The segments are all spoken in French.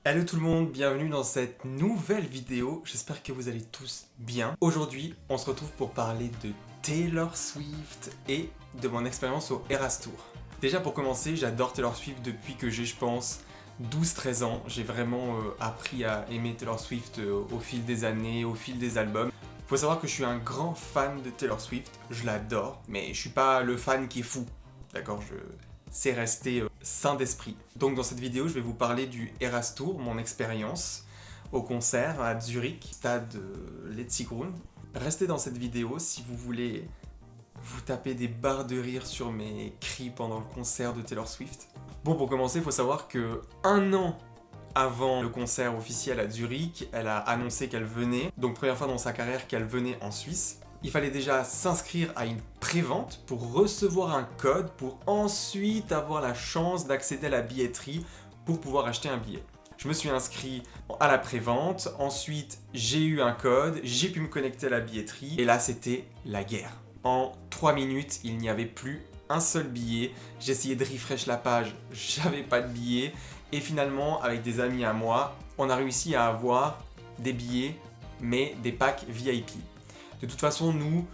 Hello tout le monde, bienvenue dans cette nouvelle vidéo, j'espère que vous allez tous bien. Aujourd'hui, on se retrouve pour parler de Taylor Swift et de mon expérience au Eras Tour. Déjà pour commencer, j'adore Taylor Swift depuis que j'ai, je pense, 12-13 ans. J'ai vraiment appris à aimer Taylor Swift au fil des années, au fil des albums. Faut savoir que je suis un grand fan de Taylor Swift, je l'adore, mais je suis pas le fan qui est fou, d'accord, c'est rester sain d'esprit. Donc dans cette vidéo, je vais vous parler du Eras Tour, mon expérience au concert à Zurich, stade Letzigrund. Restez dans cette vidéo si vous voulez vous taper des barres de rire sur mes cris pendant le concert de Taylor Swift. Bon, pour commencer, il faut savoir que un an avant le concert officiel à Zurich, elle a annoncé qu'elle venait, donc première fois dans sa carrière qu'elle venait en Suisse. Il fallait déjà s'inscrire à une prévente pour recevoir un code pour ensuite avoir la chance d'accéder à la billetterie pour pouvoir acheter un billet. Je me suis inscrit à la prévente, ensuite j'ai eu un code, j'ai pu me connecter à la billetterie et là c'était la guerre. En 3 minutes, il n'y avait plus un seul billet. J'ai essayé de refresh la page, j'avais pas de billet. Et finalement, avec des amis à moi, on a réussi à avoir des billets, mais des packs VIP. De toute façon, nous,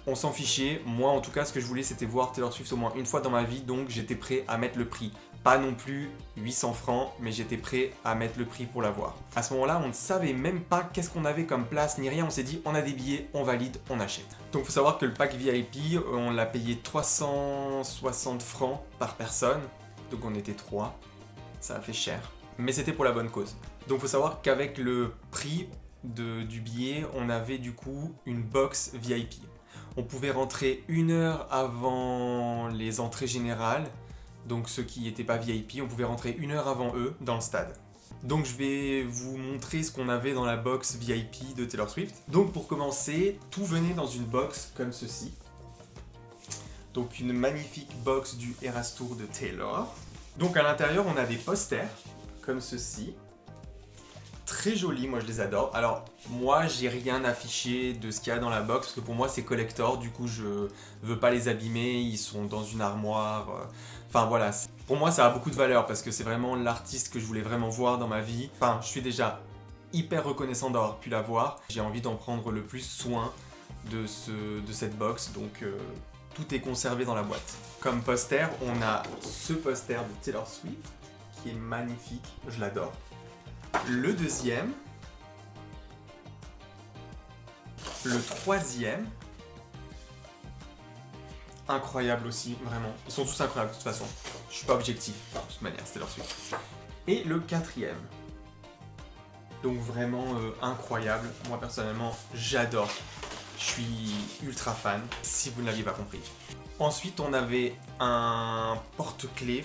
on s'en fichait. Moi, en tout cas, ce que je voulais, c'était voir Taylor Swift au moins une fois dans ma vie, donc j'étais prêt à mettre le prix. Pas non plus 800 francs, mais j'étais prêt à mettre le prix pour la voir. À ce moment-là, on ne savait même pas qu'est-ce qu'on avait comme place, ni rien. On s'est dit, on a des billets, on valide, on achète. Donc, il faut savoir que le pack VIP, on l'a payé 360 francs par personne. Donc, on était 3. Ça a fait cher. Mais c'était pour la bonne cause. Donc, il faut savoir qu'avec le prix du billet, on avait du coup une box VIP. On pouvait rentrer 1 heure avant les entrées générales, donc ceux qui n'étaient pas VIP, on pouvait rentrer 1 heure avant eux dans le stade. Donc je vais vous montrer ce qu'on avait dans la box VIP de Taylor Swift. Donc pour commencer, tout venait dans une box comme ceci. Donc une magnifique box du Eras Tour de Taylor. Donc à l'intérieur, on a des posters comme ceci. Très jolis, moi je les adore. Alors moi j'ai rien affiché de ce qu'il y a dans la box parce que pour moi c'est collector, du coup je veux pas les abîmer, ils sont dans une armoire. Enfin voilà, pour moi ça a beaucoup de valeur parce que c'est vraiment l'artiste que je voulais vraiment voir dans ma vie. Enfin je suis déjà hyper reconnaissant d'avoir pu la voir. J'ai envie d'en prendre le plus soin de cette box, donc tout est conservé dans la boîte. Comme poster, on a ce poster de Taylor Swift qui est magnifique, je l'adore. Le deuxième, le troisième, incroyable aussi, vraiment. Ils sont tous incroyables de toute façon. Je suis pas objectif, de toute manière, c'était leur suite. Et le quatrième, donc vraiment incroyable. Moi personnellement, j'adore. Je suis ultra fan, si vous ne l'aviez pas compris. Ensuite, on avait un porte-clés,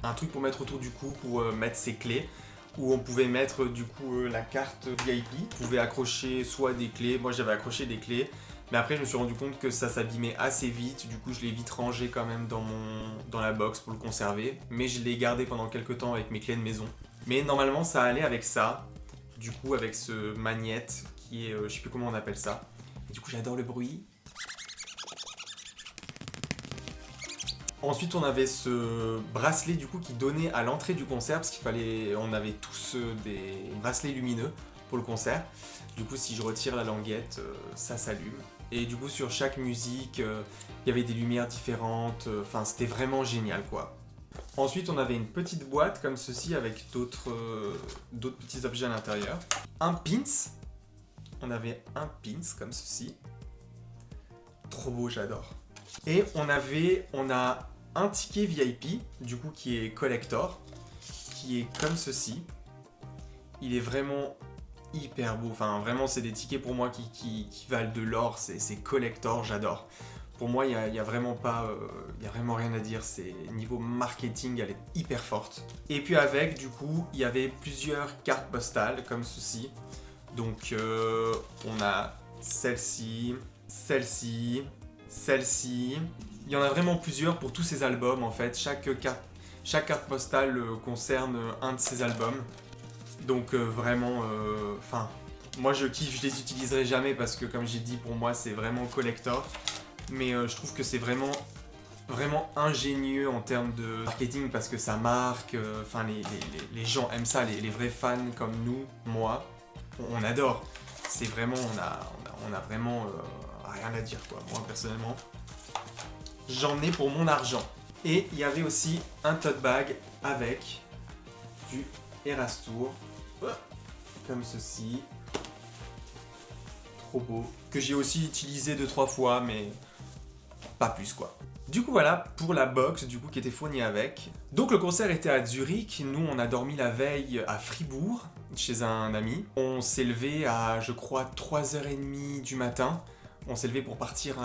un truc pour mettre autour du cou pour mettre ses clés, où on pouvait mettre du coup la carte VIP. On pouvait accrocher soit des clés, moi j'avais accroché des clés, mais après je me suis rendu compte que ça s'abîmait assez vite, du coup je l'ai vite rangé quand même dans la box pour le conserver, mais je l'ai gardé pendant quelques temps avec mes clés de maison. Mais normalement ça allait avec ça, du coup avec ce magnète qui est, je sais plus comment on appelle ça. Et du coup j'adore le bruit. Ensuite, on avait ce bracelet du coup qui donnait à l'entrée du concert parce on avait tous des bracelets lumineux pour le concert. Du coup, si je retire la languette, ça s'allume. Et du coup, sur chaque musique, il y avait des lumières différentes. Enfin, c'était vraiment génial, quoi. Ensuite, on avait une petite boîte comme ceci avec d'autres petits objets à l'intérieur. Un pins. On avait un pins comme ceci. Trop beau, j'adore. Et on a un ticket VIP, du coup qui est collector, qui est comme ceci. Il est vraiment hyper beau, enfin vraiment c'est des tickets pour moi qui valent de l'or, c'est collector, j'adore. Pour moi il y a vraiment rien à dire, c'est niveau marketing elle est hyper forte. Et puis avec du coup il y avait plusieurs cartes postales comme ceci. Donc on a celle-ci, celle-ci, celle-ci. Il y en a vraiment plusieurs pour tous ces albums en fait. Chaque carte postale concerne un de ces albums. Donc vraiment, moi je kiffe, je les utiliserai jamais parce que comme j'ai dit pour moi c'est vraiment collector. Mais je trouve que c'est vraiment vraiment ingénieux en termes de marketing parce que ça marque, enfin les gens aiment ça, les vrais fans comme nous, moi, on adore. C'est vraiment, on a vraiment rien à dire quoi. Moi personnellement, j'en ai pour mon argent. Et il y avait aussi un tote bag avec du Eras Tour, comme ceci. Trop beau. Que j'ai aussi utilisé 2-3 fois, mais pas plus quoi. Du coup voilà pour la box du coup qui était fournie avec. Donc le concert était à Zurich, nous on a dormi la veille à Fribourg chez un ami. On s'est levé à je crois 3h30 du matin. On s'est levé pour partir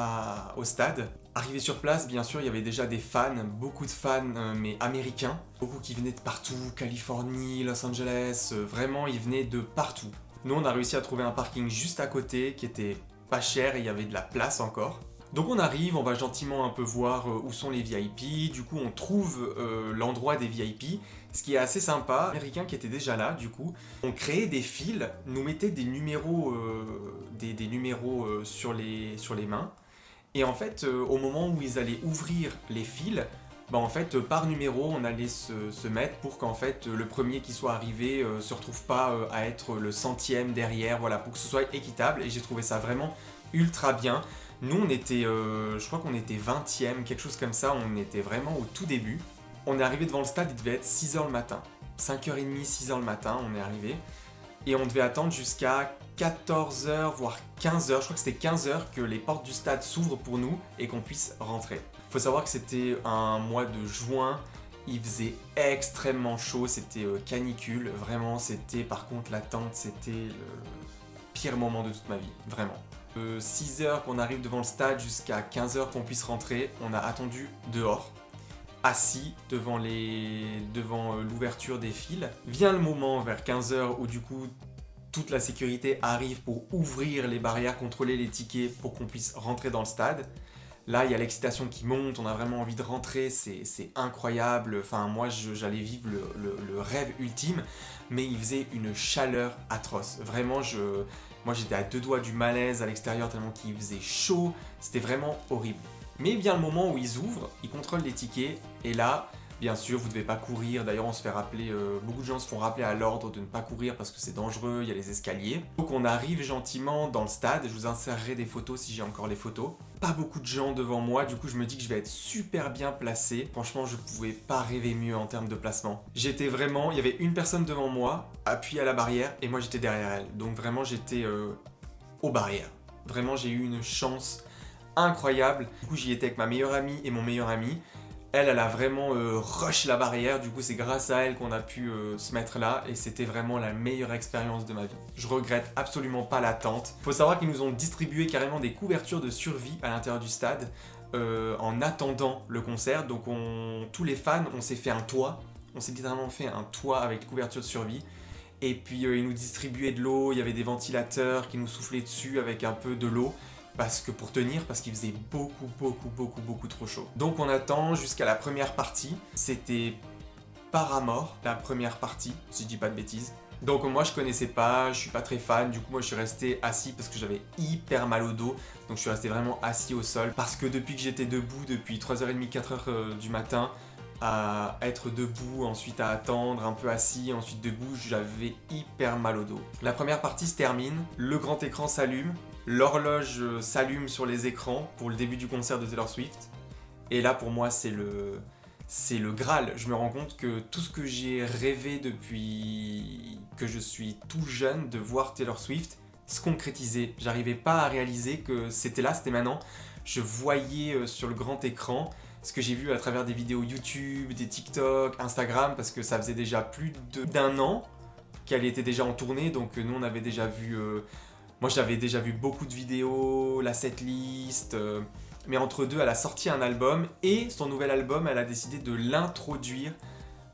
au stade. Arrivé sur place, bien sûr, il y avait déjà des fans, beaucoup de fans, mais américains. Beaucoup qui venaient de partout, Californie, Los Angeles, vraiment ils venaient de partout. Nous on a réussi à trouver un parking juste à côté qui était pas cher et il y avait de la place encore. Donc on arrive, on va gentiment un peu voir où sont les VIP, du coup on trouve l'endroit des VIP, ce qui est assez sympa. Les Américains qui étaient déjà là, du coup, on créait des fils, nous mettaient des numéros, sur les mains, et en fait au moment où ils allaient ouvrir les fils, bah en fait par numéro on allait se mettre pour qu'en fait le premier qui soit arrivé se retrouve pas à être le centième derrière, voilà, pour que ce soit équitable, et j'ai trouvé ça vraiment ultra bien. Nous, on était, je crois qu'on était 20e, quelque chose comme ça, on était vraiment au tout début. On est arrivé devant le stade, il devait être 6h le matin. 5h30, 6h le matin, on est arrivé. Et on devait attendre jusqu'à 14h, voire 15h, je crois que c'était 15h que les portes du stade s'ouvrent pour nous et qu'on puisse rentrer. Faut savoir que c'était un mois de juin, il faisait extrêmement chaud, c'était canicule, vraiment, c'était par contre l'attente, c'était le pire moment de toute ma vie, vraiment. 6h qu'on arrive devant le stade jusqu'à 15h qu'on puisse rentrer, on a attendu dehors, assis devant l'ouverture des fils. Vient le moment vers 15h où du coup toute la sécurité arrive pour ouvrir les barrières, contrôler les tickets pour qu'on puisse rentrer dans le stade. Là, il y a l'excitation qui monte, on a vraiment envie de rentrer, c'est incroyable. Enfin, moi, j'allais vivre le rêve ultime, mais il faisait une chaleur atroce. Vraiment, moi, j'étais à 2 doigts du malaise à l'extérieur tellement qu'il faisait chaud. C'était vraiment horrible. Mais vient le moment où ils ouvrent, ils contrôlent les tickets, et là, bien sûr, vous ne devez pas courir. D'ailleurs, on se fait rappeler, beaucoup de gens se font rappeler à l'ordre de ne pas courir parce que c'est dangereux, il y a les escaliers. Donc on arrive gentiment dans le stade, je vous insérerai des photos si j'ai encore les photos. Pas beaucoup de gens devant moi, du coup je me dis que je vais être super bien placé. Franchement, je pouvais pas rêver mieux en termes de placement. J'étais vraiment, il y avait une personne devant moi, appuyée à la barrière, et moi j'étais derrière elle. Donc vraiment j'étais aux barrières. Vraiment j'ai eu une chance incroyable. Du coup j'y étais avec ma meilleure amie et mon meilleur ami. Elle a vraiment rush la barrière, du coup c'est grâce à elle qu'on a pu se mettre là, et c'était vraiment la meilleure expérience de ma vie. Je regrette absolument pas l'attente. Faut savoir qu'ils nous ont distribué carrément des couvertures de survie à l'intérieur du stade en attendant le concert. Donc tous les fans, on s'est fait un toit, on s'est littéralement fait un toit avec couverture de survie. Et puis ils nous distribuaient de l'eau, il y avait des ventilateurs qui nous soufflaient dessus avec un peu de l'eau. Parce qu'il faisait beaucoup trop chaud. Donc on attend jusqu'à la première partie. C'était Paramore, la première partie, si je dis pas de bêtises. Donc moi je connaissais pas, je suis pas très fan, du coup moi je suis resté assis parce que j'avais hyper mal au dos. Donc je suis resté vraiment assis au sol. Parce que depuis que j'étais debout, depuis 3h30, 4h du matin, à être debout, ensuite à attendre, un peu assis, ensuite debout, j'avais hyper mal au dos. La première partie se termine, le grand écran s'allume, l'horloge s'allume sur les écrans pour le début du concert de Taylor Swift. Et là pour moi c'est le Graal. Je me rends compte que tout ce que j'ai rêvé depuis que je suis tout jeune de voir Taylor Swift se concrétiser. J'arrivais pas à réaliser que c'était là, c'était maintenant. Je voyais sur le grand écran ce que j'ai vu à travers des vidéos YouTube, des TikTok, Instagram, parce que ça faisait déjà plus d'un an qu'elle était déjà en tournée, donc nous on avait déjà vu... moi j'avais déjà vu beaucoup de vidéos, la setlist, mais entre deux elle a sorti un album, et son nouvel album elle a décidé de l'introduire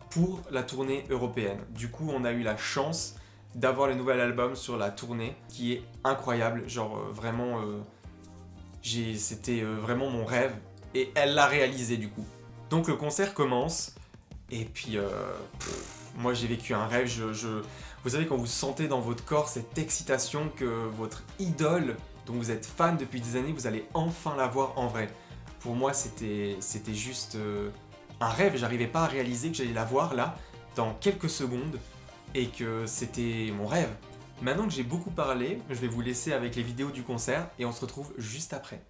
pour la tournée européenne. Du coup on a eu la chance d'avoir le nouvel album sur la tournée, qui est incroyable, genre vraiment... c'était vraiment mon rêve. Et elle l'a réalisé du coup. Donc le concert commence, et puis moi j'ai vécu un rêve. Vous savez quand vous sentez dans votre corps cette excitation que votre idole, dont vous êtes fan depuis des années, vous allez enfin la voir en vrai. pour moi c'était juste un rêve, j'arrivais pas à réaliser que j'allais la voir là, dans quelques secondes, et que c'était mon rêve. Maintenant que j'ai beaucoup parlé, je vais vous laisser avec les vidéos du concert, et on se retrouve juste après.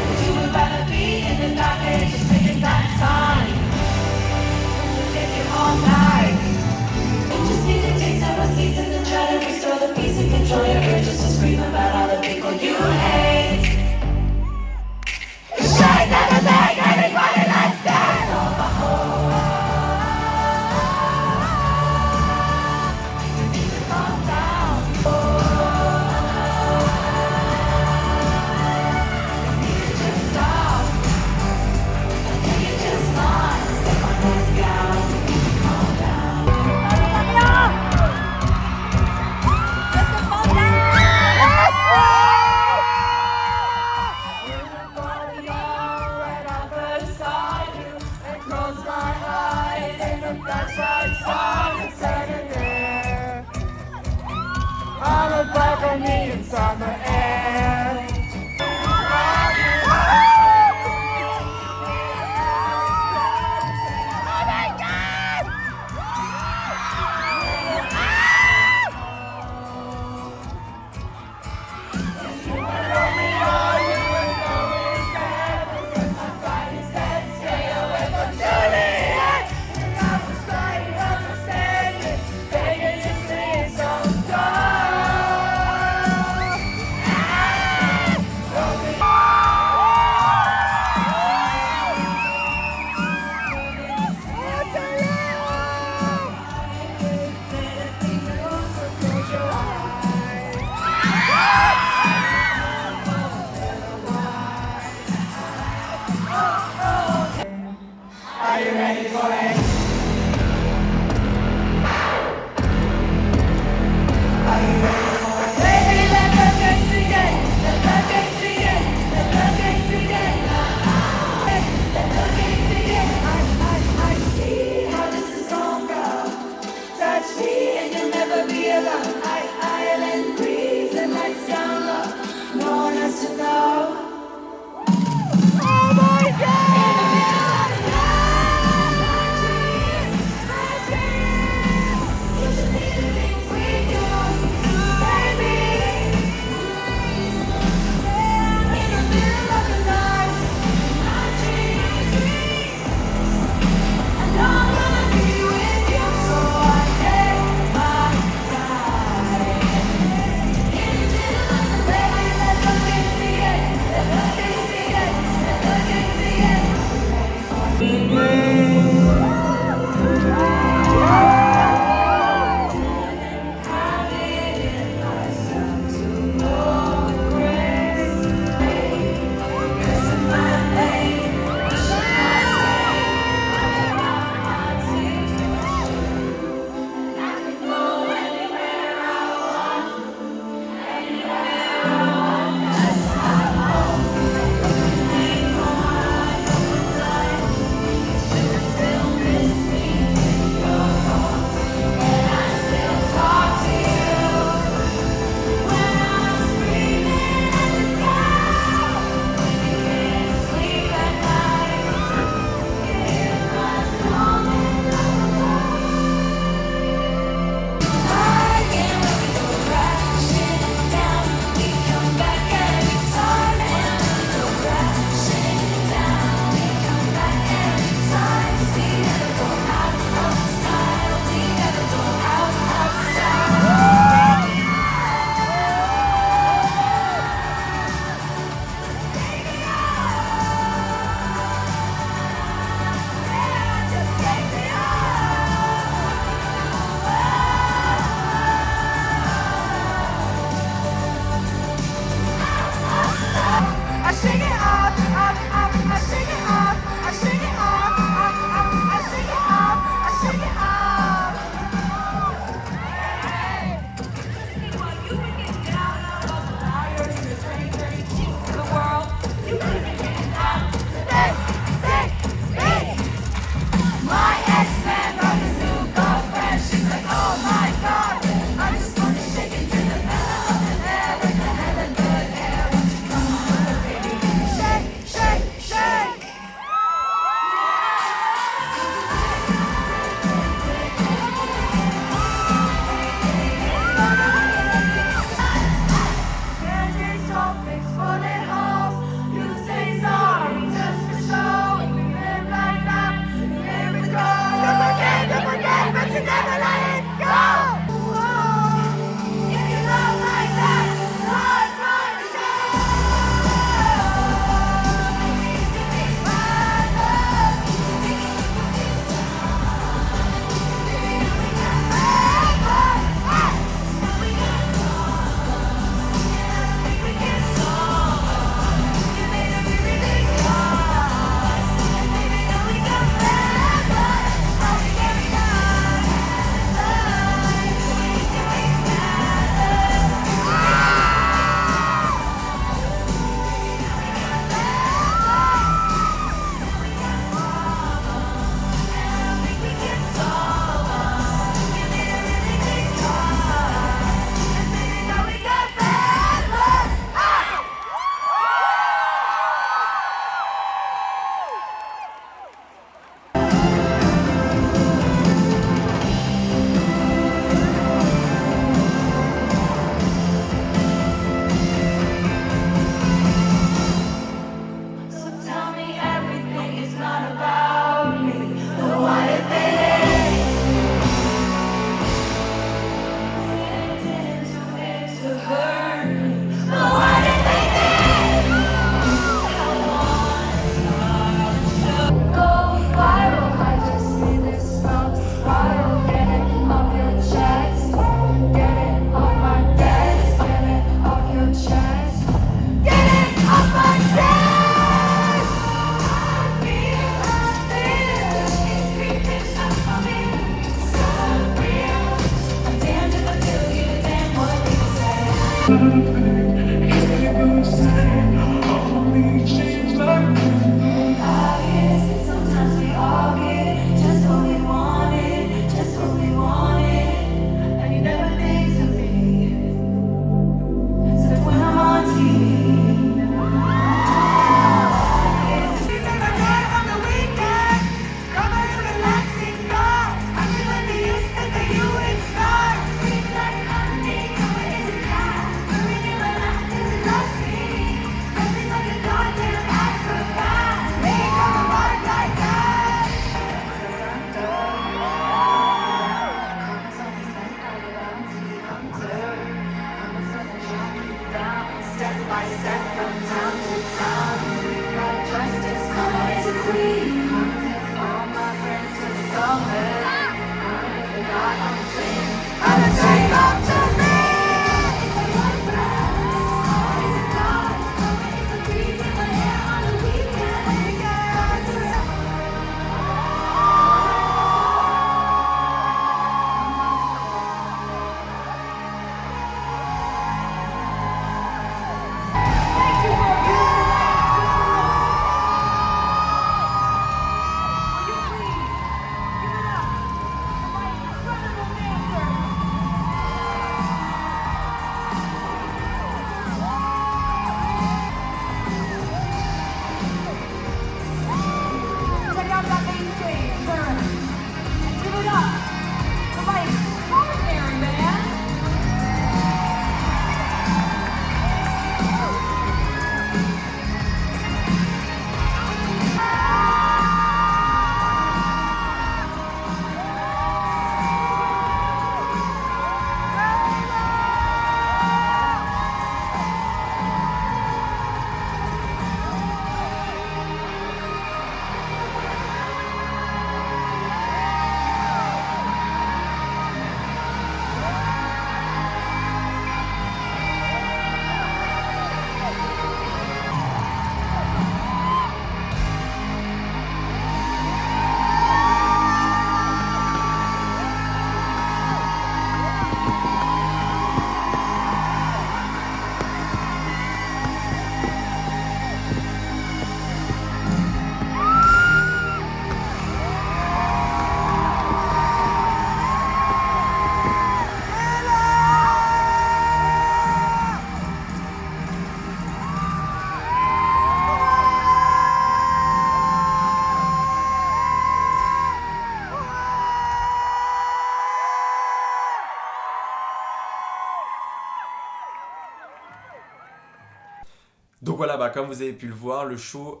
comme vous avez pu le voir, le show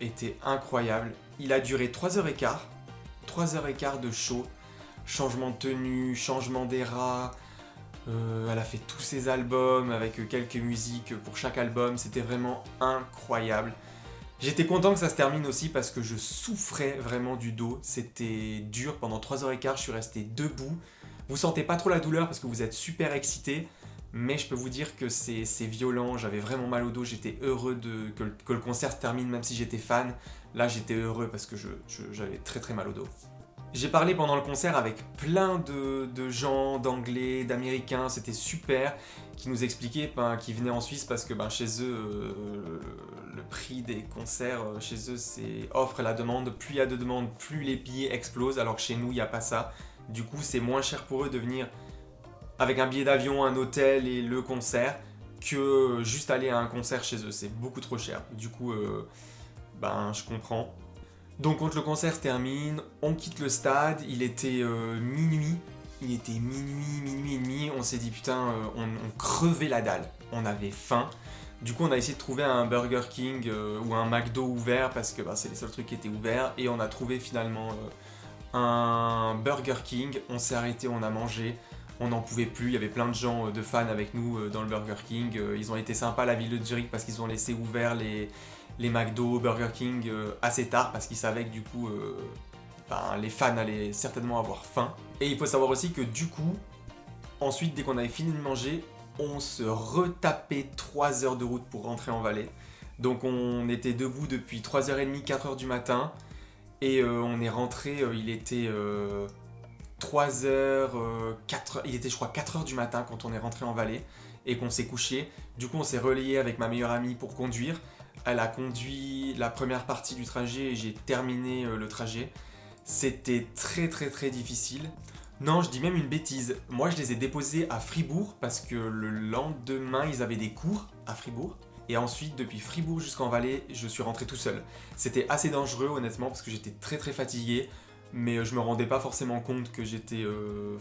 était incroyable. Il a duré 3h15. 3h15 de show. Changement de tenue, changement des rats. Elle a fait tous ses albums avec quelques musiques pour chaque album. C'était vraiment incroyable. J'étais content que ça se termine aussi parce que je souffrais vraiment du dos. C'était dur. Pendant 3h15, je suis resté debout. Vous sentez pas trop la douleur parce que vous êtes super excité. Mais je peux vous dire que c'est violent. J'avais vraiment mal au dos. J'étais heureux que le concert se termine même si j'étais fan. Là, j'étais heureux parce que j'avais très très mal au dos. J'ai parlé pendant le concert avec plein de gens, d'anglais, d'américains, c'était super, qui nous expliquaient qu'ils venaient en Suisse parce que chez eux, le prix des concerts, chez eux c'est offre et la demande, plus il y a de demandes, plus les billets explosent, alors que chez nous il n'y a pas ça. Du coup c'est moins cher pour eux de venir avec un billet d'avion, un hôtel et le concert, que juste aller à un concert chez eux, c'est beaucoup trop cher. Du coup, je comprends. Donc quand le concert se termine, on quitte le stade, il était minuit. Il était minuit et demi, on s'est dit putain, on crevait la dalle, on avait faim. Du coup on a essayé de trouver un Burger King ou un McDo ouvert parce que c'est les seuls trucs qui étaient ouverts. Et on a trouvé finalement un Burger King, on s'est arrêté, on a mangé. On n'en pouvait plus, il y avait plein de gens de fans avec nous dans le Burger King. Ils ont été sympas la ville de Zurich parce qu'ils ont laissé ouverts les McDo, Burger King assez tard parce qu'ils savaient que du coup les fans allaient certainement avoir faim. Et il faut savoir aussi que du coup, ensuite dès qu'on avait fini de manger, on se retapait 3 heures de route pour rentrer en Valais. Donc on était debout depuis 3h30, 4h du matin et on est rentré, il était 3h, 4h, il était je crois 4h du matin quand on est rentré en Valais et qu'on s'est couché. Du coup on s'est relayé avec ma meilleure amie pour conduire. Elle a conduit la première partie du trajet et j'ai terminé le trajet. C'était très très très difficile. Non, je dis même une bêtise. Moi je les ai déposés à Fribourg parce que le lendemain ils avaient des cours à Fribourg. Et ensuite depuis Fribourg jusqu'en Valais, je suis rentré tout seul. C'était assez dangereux honnêtement parce que j'étais très très fatigué. Mais je me rendais pas forcément compte que j'étais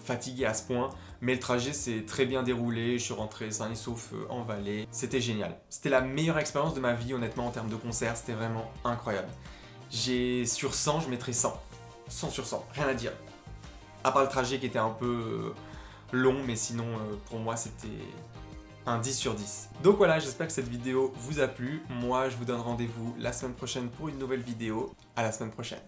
fatigué à ce point. Mais le trajet s'est très bien déroulé, je suis rentré sain et sauf en Valais. C'était génial. C'était la meilleure expérience de ma vie honnêtement en termes de concert, c'était vraiment incroyable. Sur 100, je mettrais 100. 100 sur 100, rien à dire. À part le trajet qui était un peu long, mais sinon pour moi c'était un 10 sur 10. Donc voilà, j'espère que cette vidéo vous a plu. Moi je vous donne rendez-vous la semaine prochaine pour une nouvelle vidéo. À la semaine prochaine.